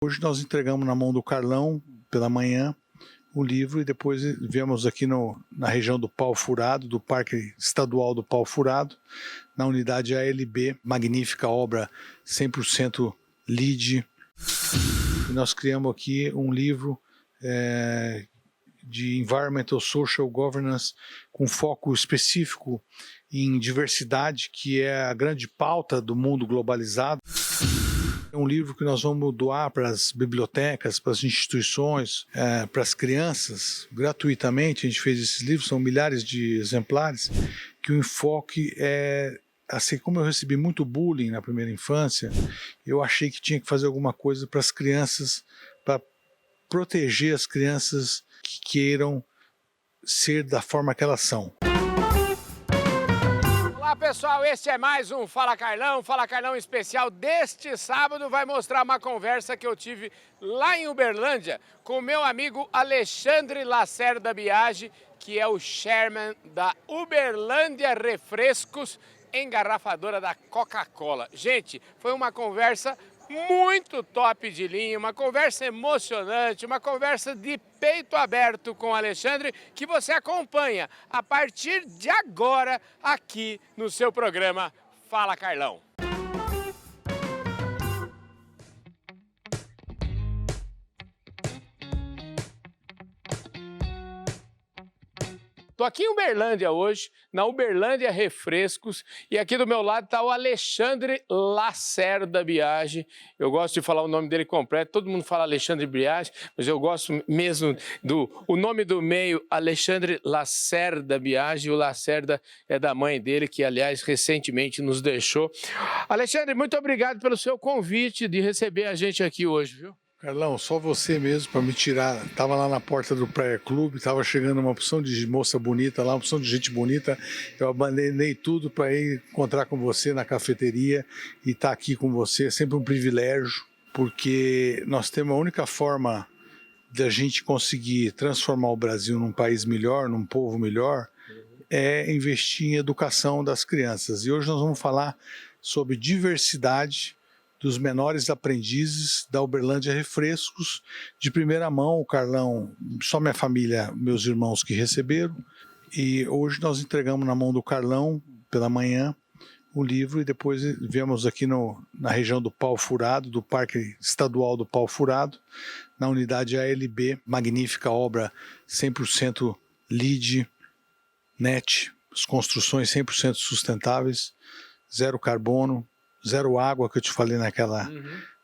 Hoje nós entregamos na mão do Carlão, pela manhã, o livro, e depois viemos aqui na região do Pau Furado, do Parque Estadual do Pau Furado, na unidade ALB, magnífica obra 100% LEED. E nós criamos aqui um livro de Environmental Social Governance com foco específico em diversidade, que é a grande pauta do mundo globalizado. É um livro que nós vamos doar para as bibliotecas, para as instituições, para as crianças, gratuitamente. A gente fez esses livros, são milhares de exemplares, que o enfoque é, assim como eu recebi muito bullying na primeira infância, eu achei que tinha que fazer alguma coisa para as crianças, para proteger as crianças que queiram ser da forma que elas são. Olá pessoal, este é mais um Fala Carlão especial deste sábado. Vai mostrar uma conversa que eu tive lá em Uberlândia com meu amigo Alexandre Lacerda Biagi, que é o chairman da Uberlândia Refrescos, engarrafadora da Coca-Cola. Gente, foi uma conversa muito top de linha, uma conversa emocionante, uma conversa de peito aberto com o Alexandre, que você acompanha a partir de agora aqui no seu programa Fala Carlão. Estou aqui em Uberlândia hoje, na Uberlândia Refrescos, e aqui do meu lado está o Alexandre Lacerda Biagi. Eu gosto de falar o nome dele completo, todo mundo fala Alexandre Biagi, mas eu gosto mesmo o nome do meio, Alexandre Lacerda Biagi. O Lacerda é da mãe dele, que aliás recentemente nos deixou. Alexandre, muito obrigado pelo seu convite de receber a gente aqui hoje, viu? Carlão, só você mesmo para me tirar. Estava lá na porta do Praia Clube, estava chegando uma opção de moça bonita lá, uma opção de gente bonita. Eu abandonei tudo para ir encontrar com você na cafeteria e estar aqui com você. É sempre um privilégio, porque nós temos a única forma de a gente conseguir transformar o Brasil num país melhor, num povo melhor, é investir em educação das crianças. E hoje nós vamos falar sobre diversidade dos menores aprendizes da Uberlândia Refrescos, de primeira mão. O Carlão, só minha família, meus irmãos que receberam, e hoje nós entregamos na mão do Carlão, pela manhã, o livro, e depois viemos aqui na região do Pau Furado, do Parque Estadual do Pau Furado, na unidade ALB, magnífica obra 100% LEED, NET, as construções 100% sustentáveis, zero carbono, zero água, que eu te falei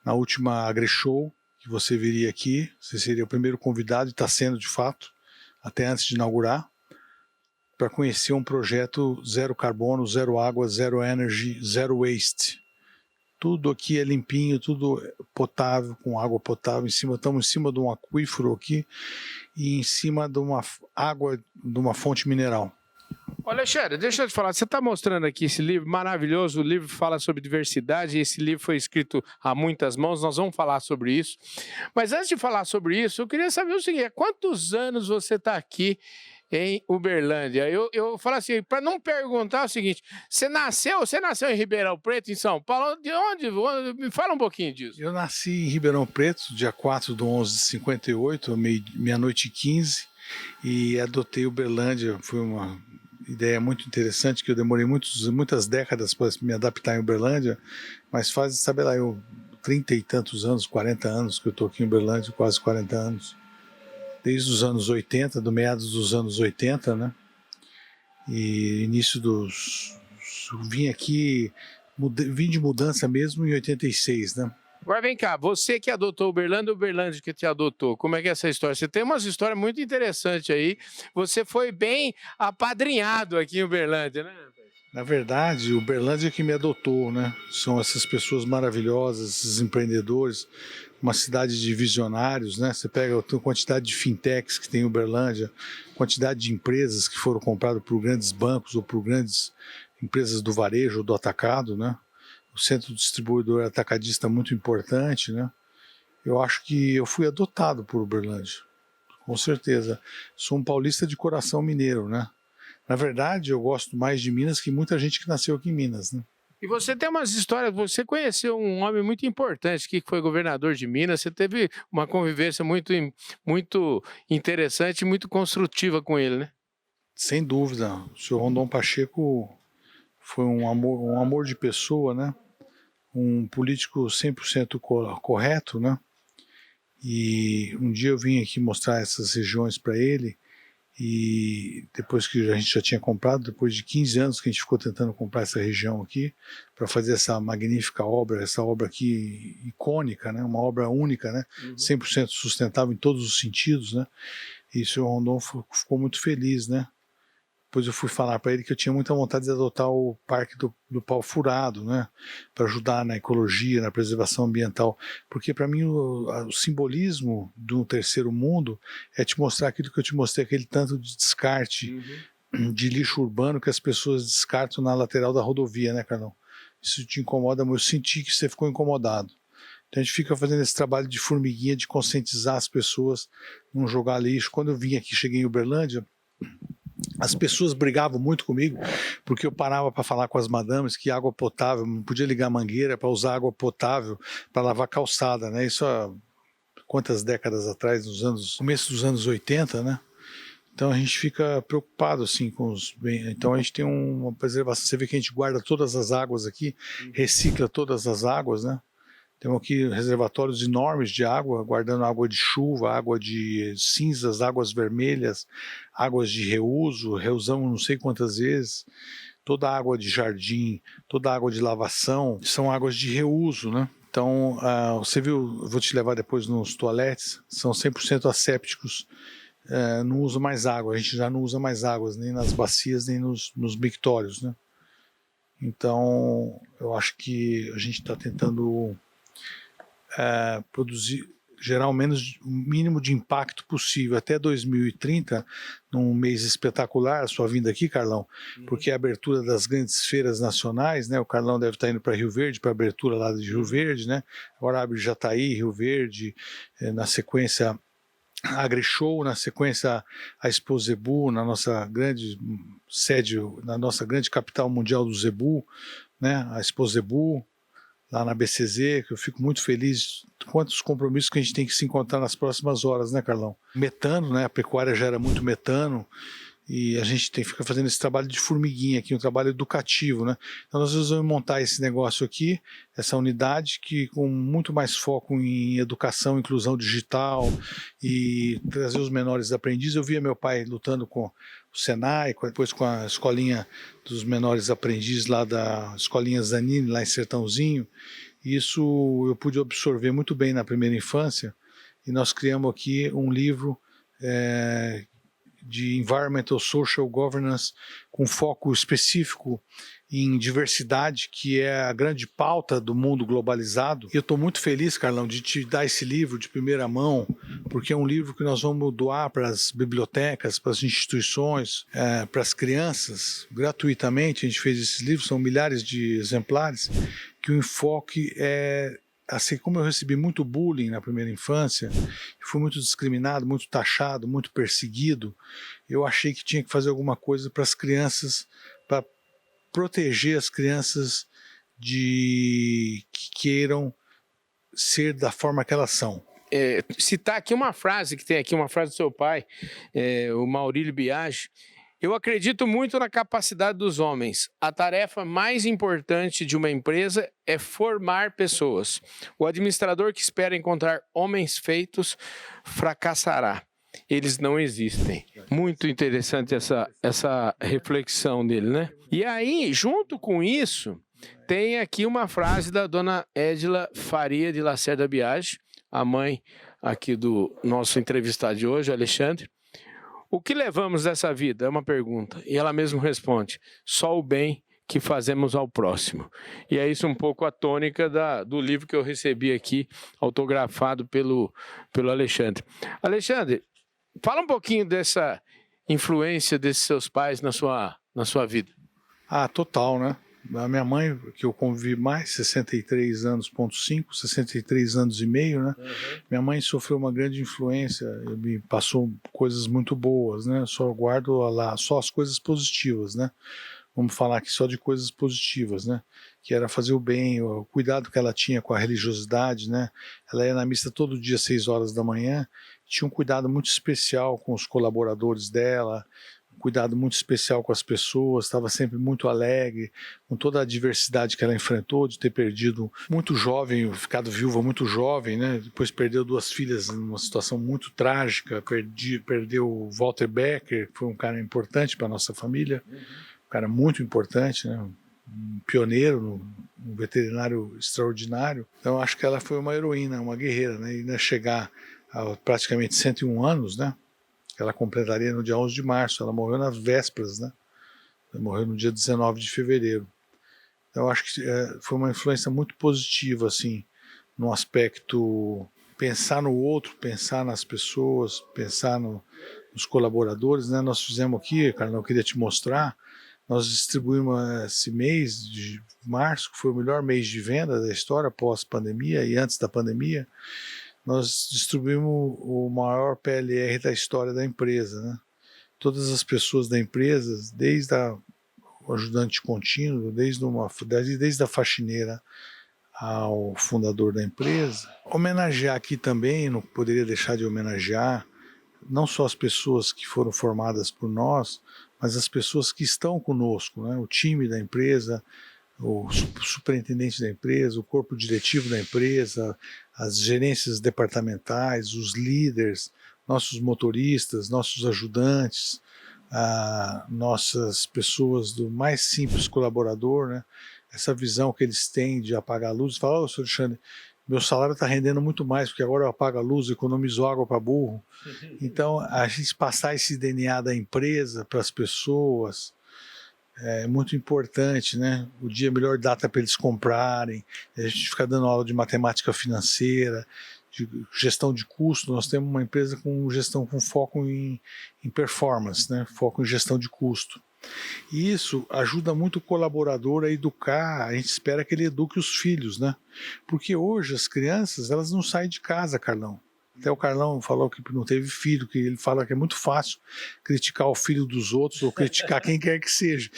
na última AgriShow, que você viria aqui. Você seria o primeiro convidado, e está sendo de fato, até antes de inaugurar, para conhecer um projeto zero carbono, zero água, zero energy, zero waste. Tudo aqui é limpinho, tudo potável, com água potável. Estamos em cima de um aquífero aqui e em cima de uma água, de uma fonte mineral. Olha, Alexandre, deixa eu te falar, você está mostrando aqui esse livro maravilhoso, o livro fala sobre diversidade, esse livro foi escrito a muitas mãos, nós vamos falar sobre isso. Mas antes de falar sobre isso, eu queria saber o seguinte: há quantos anos você está aqui em Uberlândia? Eu falo assim, para não perguntar o seguinte, você nasceu em Ribeirão Preto, em São Paulo, de onde? Me fala um pouquinho disso. Eu nasci em Ribeirão Preto, dia 4/11/58, meia-noite e 15, e adotei Uberlândia. Foi uma ideia muito interessante, que eu demorei muitas décadas para me adaptar em Uberlândia, mas faz, sabe lá, 30 e tantos anos, 40 anos que eu estou aqui em Uberlândia, quase 40 anos. Desde os anos 80, do meados dos anos 80, né? E início vim de mudança mesmo em 86, né? Agora vem cá, você que adotou Uberlândia, Uberlândia que te adotou, como é que é essa história? Você tem umas histórias muito interessantes aí, você foi bem apadrinhado aqui em Uberlândia, né? Na verdade, Uberlândia é que me adotou, né? São essas pessoas maravilhosas, esses empreendedores, uma cidade de visionários, né? Você pega a quantidade de fintechs que tem em Uberlândia, quantidade de empresas que foram compradas por grandes bancos ou por grandes empresas do varejo ou do atacado, né? O centro distribuidor atacadista muito importante, né? Eu acho que eu fui adotado por Uberlândia, com certeza. Sou um paulista de coração mineiro, né? Na verdade, eu gosto mais de Minas que muita gente que nasceu aqui em Minas, né? E você tem umas histórias, você conheceu um homem muito importante que foi governador de Minas, você teve uma convivência muito interessante, muito construtiva com ele, né? Sem dúvida, o senhor Rondon Pacheco foi um amor de pessoa, né? Um político 100% correto, né? E um dia eu vim aqui mostrar essas regiões para ele, e depois que a gente já tinha comprado, depois de 15 anos que a gente ficou tentando comprar essa região aqui, para fazer essa magnífica obra, essa obra aqui icônica, né? Uma obra única, né? 100% sustentável em todos os sentidos, né? E o senhor Rondon ficou muito feliz, né? Depois eu fui falar para ele que eu tinha muita vontade de adotar o Parque do Pau Furado, né, para ajudar na ecologia, na preservação ambiental, porque para mim o simbolismo do terceiro mundo é te mostrar aquilo que eu te mostrei, aquele tanto de descarte de lixo urbano que as pessoas descartam na lateral da rodovia, né, Carlão? Isso te incomoda, mas eu senti que você ficou incomodado. Então a gente fica fazendo esse trabalho de formiguinha, de conscientizar as pessoas, não jogar lixo. Quando eu vim aqui, cheguei em Uberlândia, as pessoas brigavam muito comigo, porque eu parava para falar com as madames que água potável, não podia ligar mangueira para usar água potável para lavar calçada, né? Isso há quantas décadas atrás, começo dos anos 80, né? Então a gente fica preocupado assim com os bem. Então a gente tem uma preservação. Você vê que a gente guarda todas as águas aqui, recicla todas as águas, né? Temos aqui reservatórios enormes de água, guardando água de chuva, água de cinzas, águas vermelhas, águas de reuso, reusamos não sei quantas vezes. Toda a água de jardim, toda a água de lavação são águas de reuso, né? Então, você viu, eu vou te levar depois nos toaletes, são 100% assépticos, não usa mais água, a gente já não usa mais águas, nem nas bacias, nem nos mictórios, né? Então, eu acho que a gente está tentando gerar o mínimo de impacto possível até 2030, num mês espetacular, a sua vinda aqui, Carlão, porque é a abertura das grandes feiras nacionais, né? O Carlão deve estar indo para Rio Verde, para a abertura lá de Rio Verde, né? Agora abre Jataí, Rio Verde, na sequência a AgriShow, na sequência a Expo Zebu, na nossa grande sede, na nossa grande capital mundial do Zebu, né? A Expo Zebu, lá na BCZ, que eu fico muito feliz. Quantos compromissos que a gente tem que se encontrar nas próximas horas, né, Carlão? Metano, né? A pecuária gera muito metano e a gente fica fazendo esse trabalho de formiguinha aqui, um trabalho educativo, né? Então nós vamos montar esse negócio aqui, essa unidade, que com muito mais foco em educação, inclusão digital e trazer os menores aprendizes. Eu via meu pai lutando com o Senai, depois com a escolinha dos menores aprendizes lá da escolinha Zanini, lá em Sertãozinho. Isso eu pude absorver muito bem na primeira infância, e nós criamos aqui um livro de Environmental Social Governance com foco específico em diversidade, que é a grande pauta do mundo globalizado. E eu estou muito feliz, Carlão, de te dar esse livro de primeira mão, porque é um livro que nós vamos doar para as bibliotecas, para as instituições, para as crianças, gratuitamente. A gente fez esses livros, são milhares de exemplares, que o enfoque é... Assim como eu recebi muito bullying na primeira infância, fui muito discriminado, muito taxado, muito perseguido, eu achei que tinha que fazer alguma coisa para as crianças, para proteger as crianças que queiram ser da forma que elas são. Citar aqui uma frase, que tem aqui uma frase do seu pai, o Maurílio Biagi: eu acredito muito na capacidade dos homens. A tarefa mais importante de uma empresa é formar pessoas. O administrador que espera encontrar homens feitos fracassará. Eles não existem. Muito interessante essa reflexão dele, né? E aí, junto com isso, tem aqui uma frase da dona Edila Faria de Lacerda Biagi, a mãe aqui do nosso entrevistado de hoje, Alexandre. O que levamos dessa vida? É uma pergunta. E ela mesma responde: só o bem que fazemos ao próximo. E é isso um pouco a tônica do livro que eu recebi aqui, autografado pelo Alexandre. Alexandre, fala um pouquinho dessa influência desses seus pais na sua vida. Total, né? A minha mãe, que eu convivi mais, 63 anos, 63 anos e meio, né? Minha mãe sofreu uma grande influência, me passou coisas muito boas, né? Só guardo lá só as coisas positivas, né? Vamos falar aqui só de coisas positivas, né? que era fazer o bem, o cuidado que ela tinha com a religiosidade, né? Ela ia na missa todo dia às 6 horas da manhã, tinha um cuidado muito especial com os colaboradores dela, um cuidado muito especial com as pessoas, estava sempre muito alegre, com toda a diversidade que ela enfrentou, de ter perdido muito jovem, ficado viúva muito jovem, né? Depois perdeu 2 filhas numa situação muito trágica, perdeu o Walter Becker, que foi um cara importante para a nossa família, um cara muito importante, né? Um pioneiro, um veterinário extraordinário. Então acho que ela foi uma heroína, uma guerreira, né? E ainda chegar a praticamente 101 anos, né? Ela completaria no dia 11 de março, ela morreu nas vésperas, né? Ela morreu no dia 19 de fevereiro. Então acho que foi uma influência muito positiva, assim, no aspecto pensar no outro, pensar nas pessoas, pensar nos colaboradores, né? Nós fizemos aqui, Carlão, eu queria te mostrar, nós distribuímos esse mês de março, que foi o melhor mês de venda da história, pós-pandemia e antes da pandemia, nós distribuímos o maior PLR da história da empresa, né? Todas as pessoas da empresa, desde o ajudante contínuo, desde a faxineira ao fundador da empresa. Homenagear aqui também, não poderia deixar de homenagear, não só as pessoas que foram formadas por nós, mas as pessoas que estão conosco, né? O time da empresa, o superintendente da empresa, o corpo diretivo da empresa, as gerências departamentais, os líderes, nossos motoristas, nossos ajudantes, nossas pessoas do mais simples colaborador, né? Essa visão que eles têm de apagar a luz, falar, ô, senhor Alexandre, meu salário está rendendo muito mais, porque agora eu apago a luz, economizo água para burro. Então, a gente passar esse DNA da empresa para as pessoas é muito importante, né? O dia melhor data para eles comprarem, a gente fica dando aula de matemática financeira, de gestão de custo. Nós temos uma empresa com gestão com foco em performance, né? Foco em gestão de custo. E isso ajuda muito o colaborador a educar, a gente espera que ele eduque os filhos, né? Porque hoje as crianças, elas não saem de casa, Carlão. Até o Carlão falou que não teve filho, que ele fala que é muito fácil criticar o filho dos outros ou criticar quem quer que seja.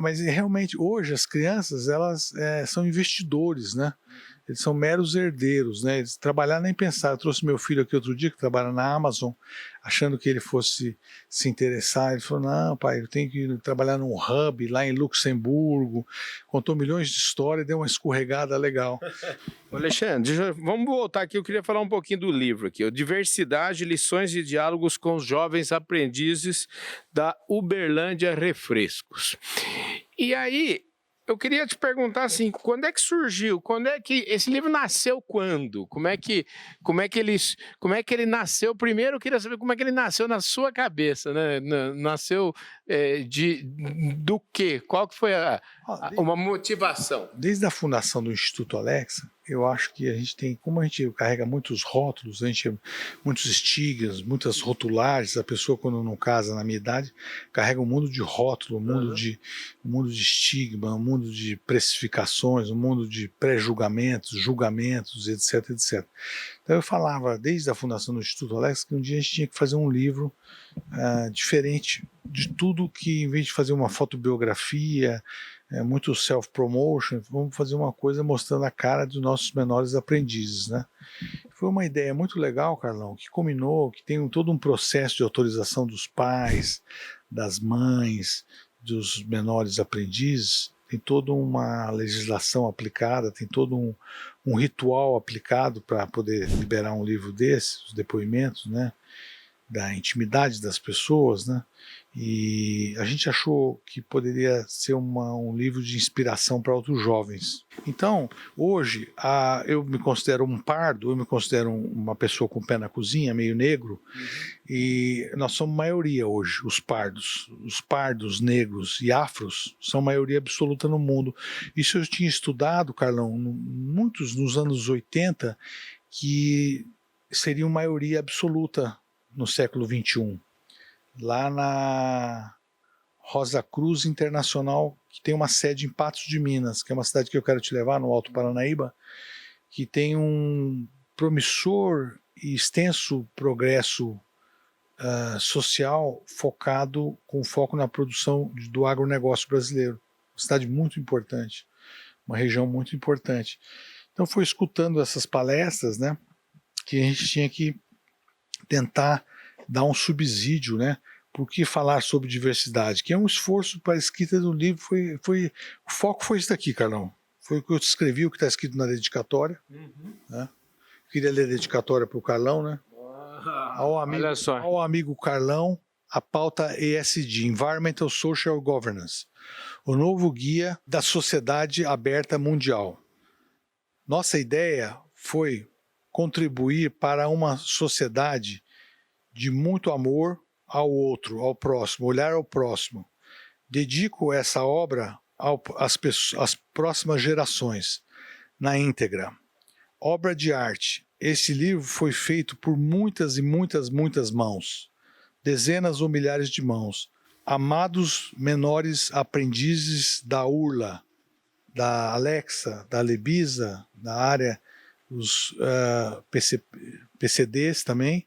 Mas realmente hoje as crianças, elas são investidores, né? Eles são meros herdeiros, né? Eles trabalhar nem pensar. Eu trouxe meu filho aqui outro dia, que trabalha na Amazon, achando que ele fosse se interessar. Ele falou, não, pai, eu tenho que trabalhar num hub lá em Luxemburgo. Contou milhões de histórias, deu uma escorregada legal. Alexandre, vamos voltar aqui, eu queria falar um pouquinho do livro aqui, Diversidade, Lições e Diálogos com os Jovens Aprendizes da Uberlândia Refrescos. E aí, eu queria te perguntar assim, quando é que surgiu? Quando é que esse livro nasceu? Quando? Como é que ele nasceu? Primeiro, eu queria saber como é que ele nasceu na sua cabeça, né? Nasceu do quê? Qual que foi uma motivação? Desde a fundação do Instituto Alexa, eu acho que a gente tem, como a gente carrega muitos rótulos, muitos estigmas, muitas rotulagens, a pessoa quando não casa na minha idade, carrega um mundo de rótulo, um mundo de estigma, um mundo de precificações, um mundo de pré-julgamentos, julgamentos, etc, etc. Então eu falava, desde a fundação do Instituto Alexa, que um dia a gente tinha que fazer um livro diferente de tudo, que em vez de fazer uma fotobiografia, muito self-promotion, vamos fazer uma coisa mostrando a cara dos nossos menores aprendizes, né? Foi uma ideia muito legal, Carlão, que combinou, que tem todo um processo de autorização dos pais, das mães, dos menores aprendizes, tem toda uma legislação aplicada, tem todo um ritual aplicado para poder liberar um livro desse, os depoimentos, né? Da intimidade das pessoas, né? E a gente achou que poderia ser um livro de inspiração para outros jovens. Então, hoje, eu me considero um pardo, eu me considero uma pessoa com pé na cozinha, meio negro, e nós somos maioria hoje, os pardos negros e afros são maioria absoluta no mundo. Isso eu tinha estudado, Carlão, muitos nos anos 80, que seriam maioria absoluta no século XXI, lá na Rosa Cruz Internacional, que tem uma sede em Patos de Minas, que é uma cidade que eu quero te levar, no Alto Paranaíba, que tem um promissor e extenso progresso social com foco na produção do agronegócio brasileiro. Uma cidade muito importante, uma região muito importante. Então foi escutando essas palestras, né, que a gente tinha que tentar dar um subsídio, né, por que falar sobre diversidade, que é um esforço para a escrita do livro, o foco foi isso daqui, Carlão. Foi o que eu escrevi, o que está escrito na dedicatória. Né? Queria ler a dedicatória para o Carlão, né? Olha só. Ao amigo Carlão, a pauta ESG, Environmental Social Governance, o novo guia da sociedade aberta mundial. Nossa ideia foi contribuir para uma sociedade de muito amor ao outro, ao próximo, olhar ao próximo. Dedico essa obra às próximas gerações, na íntegra. Obra de arte. Esse livro foi feito por muitas e muitas mãos, dezenas ou milhares de mãos. Amados menores aprendizes da URLA, da Alexa, da Lebisa, da área, os PCDs também,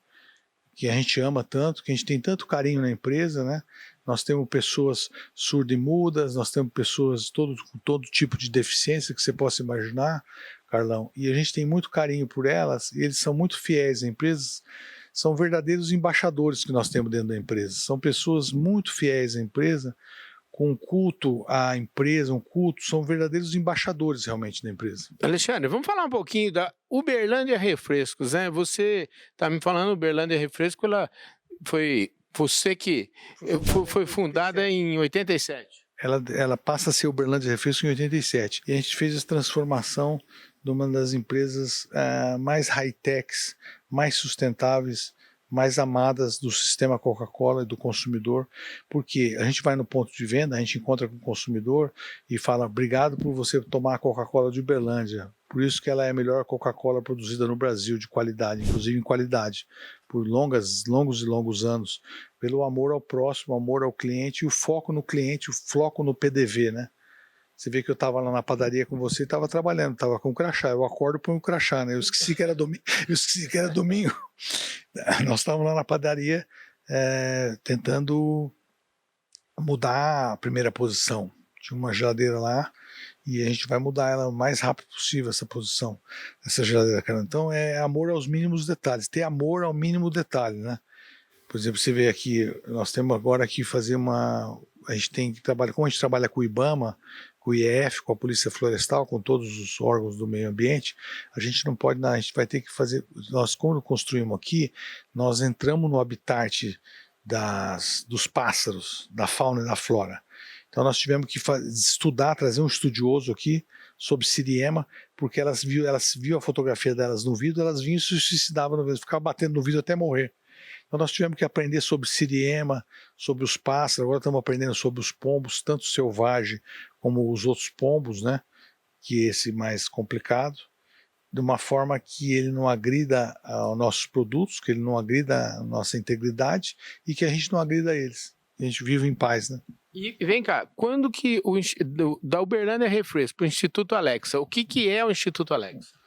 que a gente ama tanto, que a gente tem tanto carinho na empresa, né? Nós temos pessoas surdas-mudas, nós temos pessoas com todo tipo de deficiência que você possa imaginar, Carlão, e a gente tem muito carinho por elas, e eles são muito fiéis à empresa, são verdadeiros embaixadores que nós temos dentro da empresa, são pessoas muito fiéis à empresa, com culto à empresa, são verdadeiros embaixadores realmente da empresa. Alexandre, vamos falar um pouquinho da Uberlândia Refrescos, né? Você está me falando, Uberlândia Refresco, ela foi fundada em 87. Ela passa a ser Uberlândia Refresco em 87. E a gente fez essa transformação de uma das empresas mais high-techs, mais sustentáveis, mais amadas do sistema Coca-Cola e do consumidor, porque a gente vai no ponto de venda, a gente encontra com o consumidor e fala, obrigado por você tomar a Coca-Cola de Uberlândia, por isso que ela é a melhor Coca-Cola produzida no Brasil, de qualidade, inclusive em qualidade, por longos anos, pelo amor ao próximo, amor ao cliente e o foco no cliente, o foco no PDV, né? Você vê que eu estava lá na padaria com você e estava trabalhando, estava com o crachá. Eu acordo e ponho o crachá, né? Eu esqueci que era domingo. Nós estávamos lá na padaria tentando mudar a primeira posição. Tinha uma geladeira lá e a gente vai mudar ela o mais rápido possível, essa posição, essa geladeira. Então é amor aos mínimos detalhes, ter amor ao mínimo detalhe, né? Por exemplo, você vê aqui, nós temos agora que fazer a gente tem que trabalhar, como a gente trabalha com o IBAMA, com o IEF, com a Polícia Florestal, com todos os órgãos do meio ambiente, a gente não pode, a gente vai ter que fazer, nós quando construímos aqui, nós entramos no habitat dos pássaros, da fauna e da flora. Então nós tivemos que estudar, trazer um estudioso aqui sobre siriema, porque elas viam a fotografia delas no vidro, elas vinham e se suicidavam no vidro, ficavam batendo no vidro até morrer. Então nós tivemos que aprender sobre siriema, sobre os pássaros, agora estamos aprendendo sobre os pombos, tanto selvagem como os outros pombos, né? Que esse mais complicado, de uma forma que ele não agrida aos nossos produtos, que ele não agrida a nossa integridade e que a gente não agrida a eles. A gente vive em paz, né? E vem cá, quando que da Uberlândia Refresco para o Instituto Alexa, o que é o Instituto Alexa?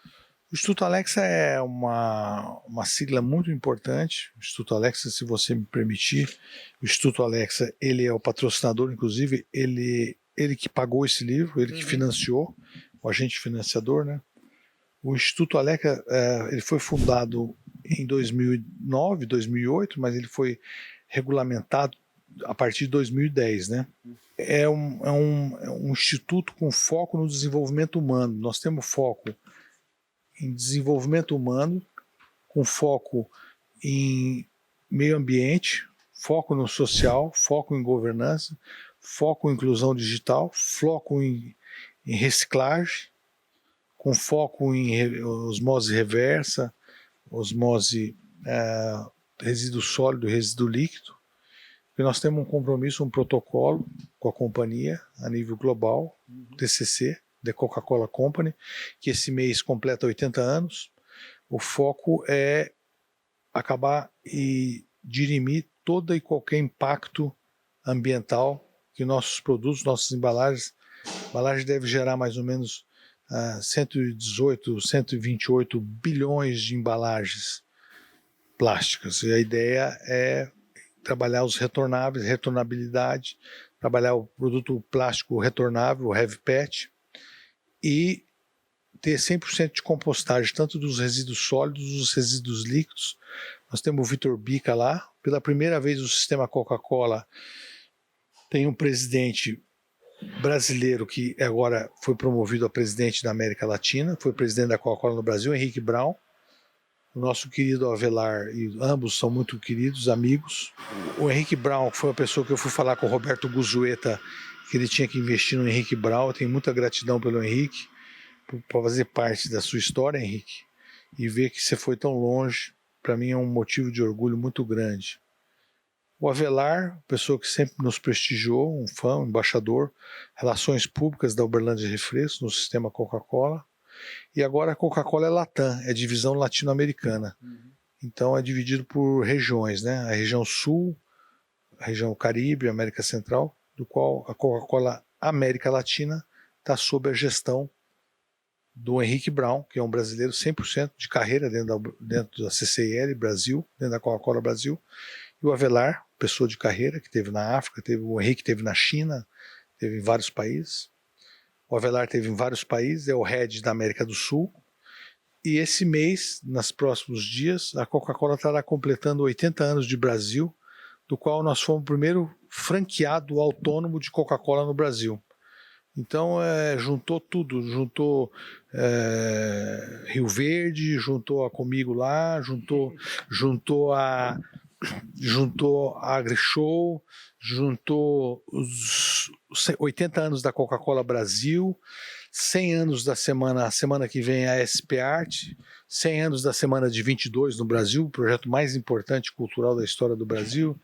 O Instituto Alexa é uma sigla muito importante. O Instituto Alexa, se você me permitir, o Instituto Alexa, ele é o patrocinador, inclusive, ele que pagou esse livro, ele que financiou, o agente financiador, né? O Instituto Alexa, ele foi fundado em 2009, 2008, mas ele foi regulamentado a partir de 2010, né? É um instituto com foco no desenvolvimento humano. Nós temos foco em desenvolvimento humano, com foco em meio ambiente, foco no social, foco em governança, foco em inclusão digital, foco em reciclagem, com foco em osmose reversa, osmose resíduo sólido, resíduo líquido. E nós temos um compromisso, um protocolo com a companhia a nível global, TCC, The Coca-Cola Company, que esse mês completa 80 anos. O foco é acabar e dirimir todo e qualquer impacto ambiental que nossos produtos, nossas embalagens deve gerar mais ou menos 118, 128 bilhões de embalagens plásticas. E a ideia é trabalhar os retornáveis, retornabilidade, trabalhar o produto plástico retornável, o Heavy PET, e ter 100% de compostagem, tanto dos resíduos sólidos, dos resíduos líquidos. Nós temos o Vitor Bica lá. Pela primeira vez o sistema Coca-Cola tem um presidente brasileiro que agora foi promovido a presidente da América Latina, foi presidente da Coca-Cola no Brasil, Henrique Brown. O nosso querido Avelar, e ambos são muito queridos, amigos. O Henrique Brown foi a pessoa que eu fui falar com o Roberto Guzueta, que ele tinha que investir no Henrique Brown. Eu tenho muita gratidão pelo Henrique, por fazer parte da sua história, Henrique, e ver que você foi tão longe, para mim é um motivo de orgulho muito grande. O Avelar, pessoa que sempre nos prestigiou, um fã, um embaixador, relações públicas da Uberlândia Refrescos, no sistema Coca-Cola. E agora a Coca-Cola é Latam, é divisão latino-americana. Então é dividido por regiões, né? A região Sul, a região Caribe, América Central, do qual a Coca-Cola América Latina está sob a gestão do Henrique Brown, que é um brasileiro 100% de carreira dentro da CCIL Brasil, dentro da Coca-Cola Brasil. E o Avelar, pessoa de carreira, que teve na África, o Henrique teve na China, teve em vários países. O Avelar teve em vários países, é o head da América do Sul. E esse mês, nos próximos dias, a Coca-Cola estará completando 80 anos de Brasil, do qual nós fomos o primeiro franqueado autônomo de Coca-Cola no Brasil. Então, juntou tudo, juntou Rio Verde, juntou a Comigo lá, juntou a AgriShow, juntou os 80 anos da Coca-Cola Brasil, 100 anos da semana, a semana que vem a SP Art, 100 anos da Semana de 22 no Brasil, o projeto mais importante cultural da história do Brasil,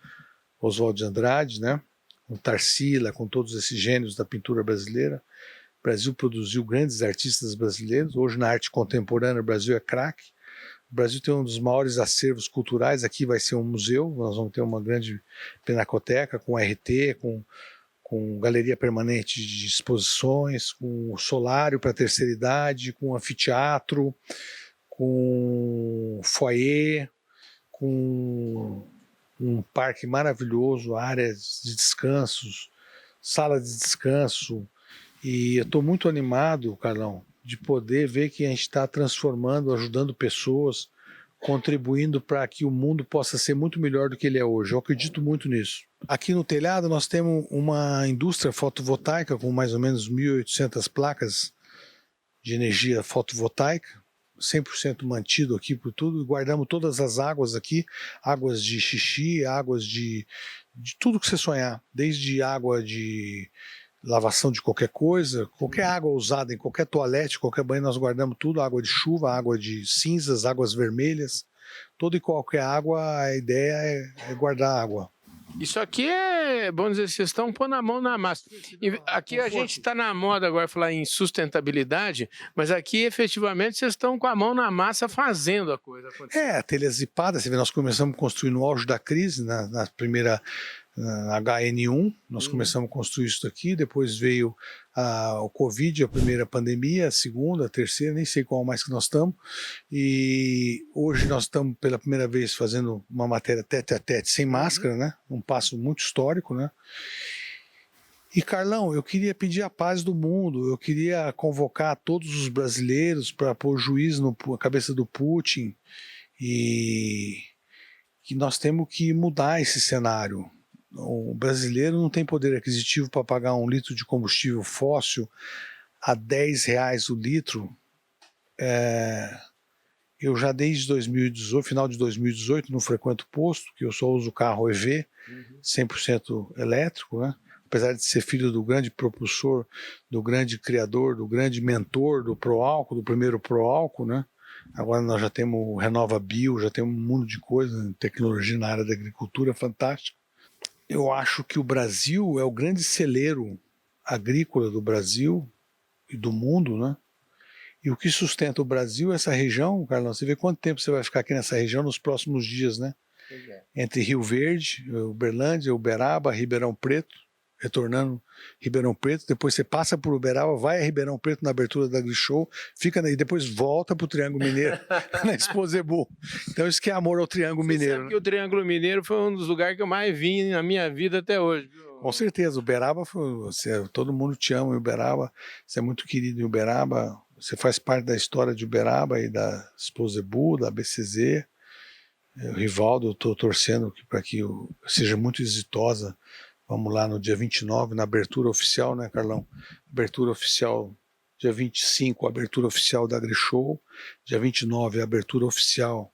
Oswald de Andrade, né? Com Tarsila, com todos esses gênios da pintura brasileira. O Brasil produziu grandes artistas brasileiros, hoje na arte contemporânea o Brasil é craque. O Brasil tem um dos maiores acervos culturais, aqui vai ser um museu, nós vamos ter uma grande pinacoteca com RT, com galeria permanente de exposições, com solário para a terceira idade, com anfiteatro, com foyer, com um parque maravilhoso, áreas de descansos, sala de descanso. E eu estou muito animado, Carlão, de poder ver que a gente está transformando, ajudando pessoas, contribuindo para que o mundo possa ser muito melhor do que ele é hoje. Eu acredito muito nisso. Aqui no telhado nós temos uma indústria fotovoltaica com mais ou menos 1.800 placas de energia fotovoltaica, 100% mantido aqui por tudo, e guardamos todas as águas aqui, águas de xixi, águas de tudo que você sonhar, desde água de lavação de qualquer coisa, qualquer água usada em qualquer toalete, qualquer banho, nós guardamos tudo, água de chuva, água de cinzas, águas vermelhas, toda e qualquer água, a ideia é guardar água. Isso aqui é, vamos dizer, vocês estão pondo a mão na massa. E aqui a gente está na moda agora falar em sustentabilidade, mas aqui efetivamente vocês estão com a mão na massa fazendo a coisa acontecer. A telha zipada, você vê, nós começamos a construir no auge da crise, na primeira HN1, nós começamos a construir isso aqui, depois veio o Covid, a primeira pandemia, a segunda, a terceira, nem sei qual mais que nós estamos, e hoje nós estamos pela primeira vez fazendo uma matéria tete a tete sem máscara, né? Um passo muito histórico, né? E Carlão, eu queria pedir a paz do mundo, eu queria convocar todos os brasileiros para pôr juízo na cabeça do Putin, e que nós temos que mudar esse cenário. O brasileiro não tem poder aquisitivo para pagar 1 litro de combustível fóssil a R$10 o litro. Eu já desde 2018, final de 2018, não frequento posto, que eu só uso carro EV, 100% elétrico, né? Apesar de ser filho do grande propulsor, do grande criador, do grande mentor do Proálcool, do primeiro Proálcool, né? Agora nós já temos o Renova Bio, já temos um mundo de coisas, tecnologia na área da agricultura fantástica. Eu acho que o Brasil é o grande celeiro agrícola do Brasil e do mundo, né? E o que sustenta o Brasil é essa região, Carlão. Você vê quanto tempo você vai ficar aqui nessa região nos próximos dias, né? Entre Rio Verde, Uberlândia, Uberaba, Ribeirão Preto, retornando Ribeirão Preto, depois você passa por Uberaba, vai a Ribeirão Preto na abertura da AgriShow, fica e depois volta para o Triângulo Mineiro, na Exposebu. Então isso que é amor ao Triângulo Mineiro. Sabe que o Triângulo Mineiro foi um dos lugares que eu mais vim na minha vida até hoje, viu? Com certeza, Uberaba, todo mundo te ama em Uberaba, você é muito querido em Uberaba, você faz parte da história de Uberaba e da Exposebu, da BCZ. O Rivaldo, eu estou torcendo para que seja muito exitosa. Vamos lá no dia 29, na abertura oficial, né, Carlão? Abertura oficial, dia 25, abertura oficial da AgriShow. Dia 29, a abertura oficial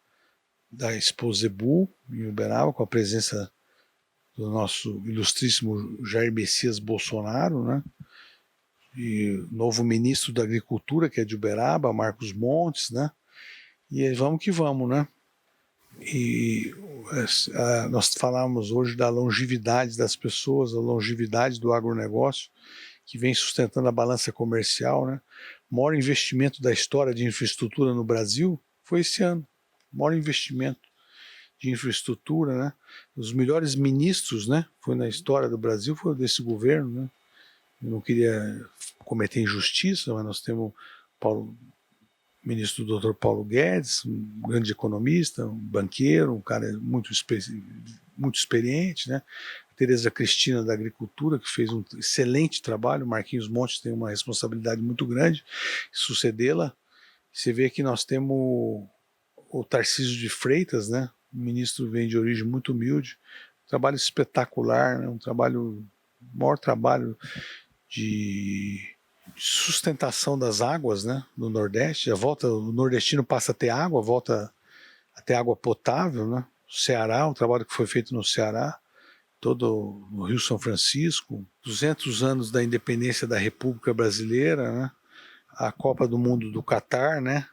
da Exposebu, em Uberaba, com a presença do nosso ilustríssimo Jair Messias Bolsonaro, né? E novo ministro da Agricultura, que é de Uberaba, Marcos Montes, né? E vamos que vamos, né? E nós falamos hoje da longevidade das pessoas, a longevidade do agronegócio, que vem sustentando a balança comercial, né? O maior investimento da história de infraestrutura no Brasil foi esse ano. O maior investimento de infraestrutura, né? Os melhores ministros, né? Foi na história do Brasil, foi desse governo, né? Eu não queria cometer injustiça, mas nós temos ministro Dr. Paulo Guedes, um grande economista, um banqueiro, um cara muito experiente, né? Tereza Cristina da Agricultura, que fez um excelente trabalho. Marquinhos Montes tem uma responsabilidade muito grande em sucedê-la. Você vê que nós temos o Tarcísio de Freitas, né? O ministro vem de origem muito humilde, um trabalho espetacular, né? O maior trabalho de sustentação das águas, né, no Nordeste. O nordestino passa a ter água, volta a ter água potável, né? O Ceará, o trabalho que foi feito no Ceará, todo no Rio São Francisco, 200 anos da independência da República Brasileira, né? A Copa do Mundo do Catar, né?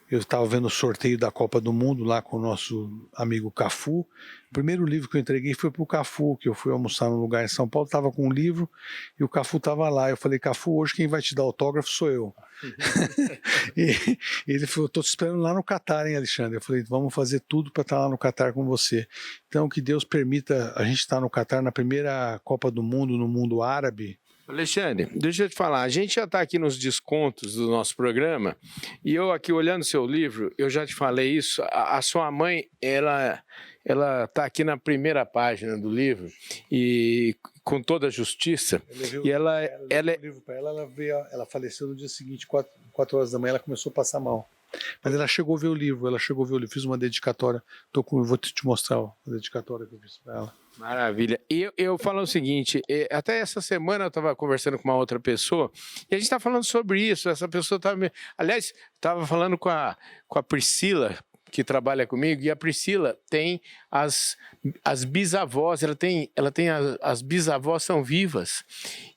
Eu estava vendo o sorteio da Copa do Mundo lá com o nosso amigo Cafu. O primeiro livro que eu entreguei foi para o Cafu, que eu fui almoçar num lugar em São Paulo, estava com um livro e o Cafu estava lá. Eu falei, Cafu, hoje quem vai te dar autógrafo sou eu. E ele falou, estou te esperando lá no Catar, hein, Alexandre? Eu falei, vamos fazer tudo para estar lá no Catar com você. Então, que Deus permita a gente estar no Catar na primeira Copa do Mundo, no mundo árabe. Alexandre, deixa eu te falar, a gente já está aqui nos descontos do nosso programa e eu aqui olhando seu livro, eu já te falei isso, a sua mãe, ela está aqui na primeira página do livro e com toda a justiça. E ela livro para ela faleceu no dia seguinte, 4 horas da manhã, ela começou a passar mal. Mas ela chegou a ver o livro, fiz uma dedicatória, vou te mostrar a dedicatória que eu fiz para ela. Maravilha. E eu falo o seguinte, até essa semana eu estava conversando com uma outra pessoa e a gente está falando sobre isso, essa pessoa estava... Aliás, estava falando com a Priscila, que trabalha comigo, e a Priscila tem as bisavós, as bisavós são vivas,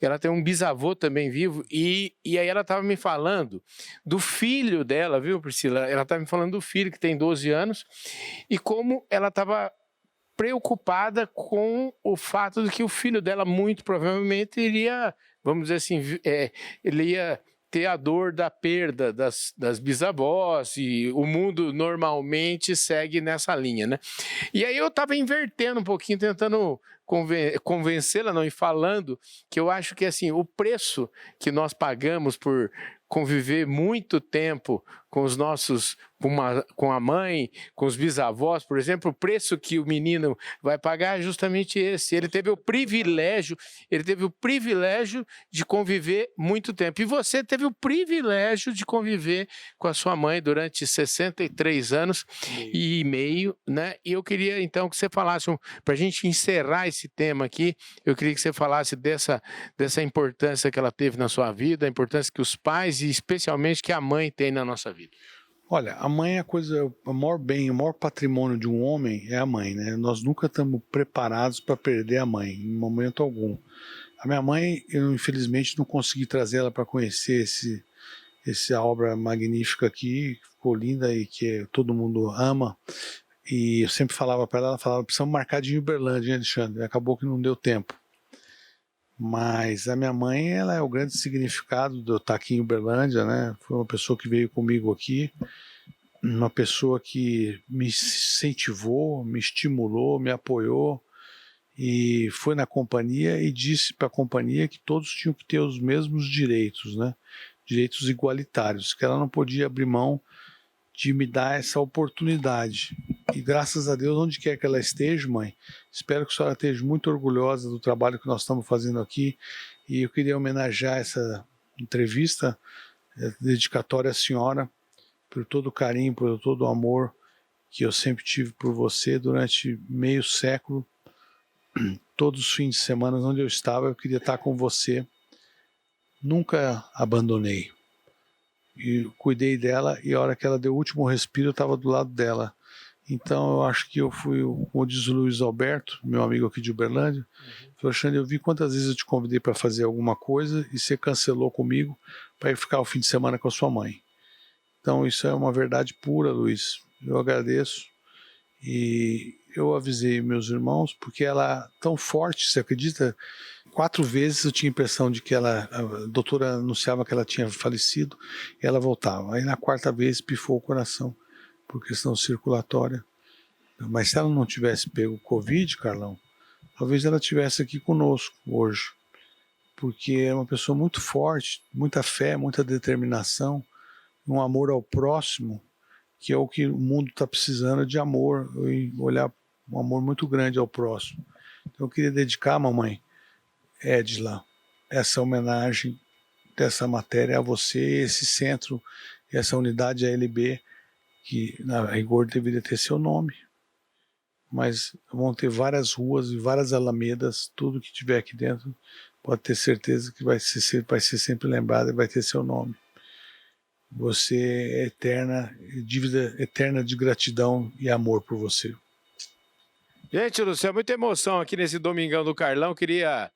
ela tem um bisavô também vivo, e aí ela estava me falando do filho dela, viu, Priscila? Ela estava me falando do filho, que tem 12 anos, e como ela estava preocupada com o fato de que o filho dela muito provavelmente iria, vamos dizer assim, ele ia ter a dor da perda das bisavós, e o mundo normalmente segue nessa linha, né? E aí eu estava invertendo um pouquinho, tentando convencê-la, não, e falando que eu acho que assim, o preço que nós pagamos por conviver muito tempo com os nossos, com a mãe, com os bisavós, por exemplo, o preço que o menino vai pagar é justamente esse. Ele teve o privilégio de conviver muito tempo. E você teve o privilégio de conviver com a sua mãe durante 63 anos e meio, né? E eu queria então que você falasse, para a gente encerrar esse tema aqui, eu queria que você falasse dessa importância que ela teve na sua vida, a importância que os pais e especialmente que a mãe tem na nossa vida. Olha, a mãe é o maior bem, o maior patrimônio de um homem é a mãe, né? Nós nunca estamos preparados para perder a mãe, em momento algum. A minha mãe, eu infelizmente não consegui trazer ela para conhecer essa obra magnífica aqui, que ficou linda e que todo mundo ama. E eu sempre falava para ela falava, precisamos marcar de Uberlândia, hein, Alexandre? Acabou que não deu tempo. Mas a minha mãe, ela é o grande significado de eu estar aqui em Uberlândia, né? Foi uma pessoa que veio comigo aqui, uma pessoa que me incentivou, me estimulou, me apoiou e foi na companhia e disse para a companhia que todos tinham que ter os mesmos direitos, né? Direitos igualitários, que ela não podia abrir mão de me dar essa oportunidade. E graças a Deus, onde quer que ela esteja, mãe, espero que a senhora esteja muito orgulhosa do trabalho que nós estamos fazendo aqui. E eu queria homenagear essa entrevista, dedicatória à senhora, por todo o carinho, por todo o amor que eu sempre tive por você durante meio século. Todos os fins de semana onde eu estava, eu queria estar com você. Nunca abandonei. E cuidei dela, e a hora que ela deu o último respiro, eu estava do lado dela. Então eu acho que eu fui, como diz o Luiz Alberto, meu amigo aqui de Uberlândia, falou: Alexandre, eu vi quantas vezes eu te convidei para fazer alguma coisa e você cancelou comigo para ir ficar o fim de semana com a sua mãe. Então isso é uma verdade pura, Luiz. Eu agradeço. E eu avisei meus irmãos, porque ela é tão forte, você acredita? 4 vezes eu tinha a impressão de que a doutora anunciava que ela tinha falecido e ela voltava. Aí na 4ª vez pifou o coração por questão circulatória. Mas se ela não tivesse pego o Covid, Carlão, talvez ela estivesse aqui conosco hoje. Porque é uma pessoa muito forte, muita fé, muita determinação, um amor ao próximo, que é o que o mundo está precisando, de amor, e olhar um amor muito grande ao próximo. Então eu queria dedicar, mamãe Edila, essa homenagem dessa matéria a você, esse centro, essa unidade ALB, que na rigor deveria ter seu nome, mas vão ter várias ruas e várias alamedas, tudo que tiver aqui dentro, pode ter certeza que vai ser sempre lembrado e vai ter seu nome. Você é eterna, dívida eterna de gratidão e amor por você. Gente do céu, muita emoção aqui nesse Domingão do Carlão. Queria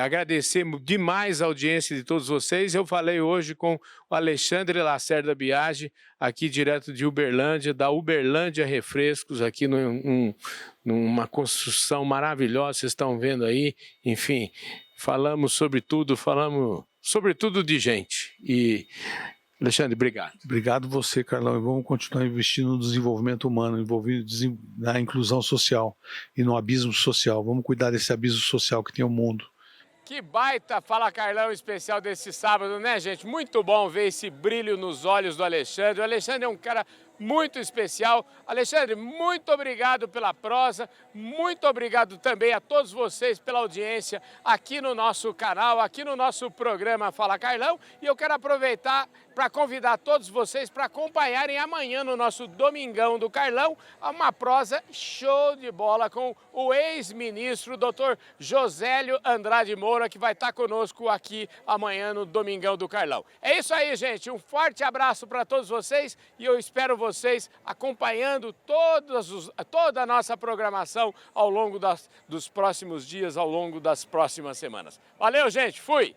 agradecer demais a audiência de todos vocês. Eu falei hoje com o Alexandre Lacerda Biagi, aqui direto de Uberlândia, da Uberlândia Refrescos, aqui numa construção maravilhosa, vocês estão vendo aí. Enfim, falamos sobre tudo de gente. E Alexandre, obrigado. Obrigado você, Carlão. E vamos continuar investindo no desenvolvimento humano, envolvido na inclusão social e no abismo social. Vamos cuidar desse abismo social que tem o mundo. Que baita Fala Carlão especial desse sábado, né, gente? Muito bom ver esse brilho nos olhos do Alexandre. O Alexandre é um cara muito especial. Alexandre, muito obrigado pela prosa, muito obrigado também a todos vocês pela audiência aqui no nosso canal, aqui no nosso programa Fala Carlão. E eu quero aproveitar para convidar todos vocês para acompanharem amanhã no nosso Domingão do Carlão uma prosa show de bola com o ex-ministro Dr. Josélio Andrade Moura, que vai estar conosco aqui amanhã no Domingão do Carlão. É isso aí, gente. Um forte abraço para todos vocês e eu espero vocês acompanhando toda a nossa programação ao longo dos próximos dias, ao longo das próximas semanas. Valeu, gente. Fui!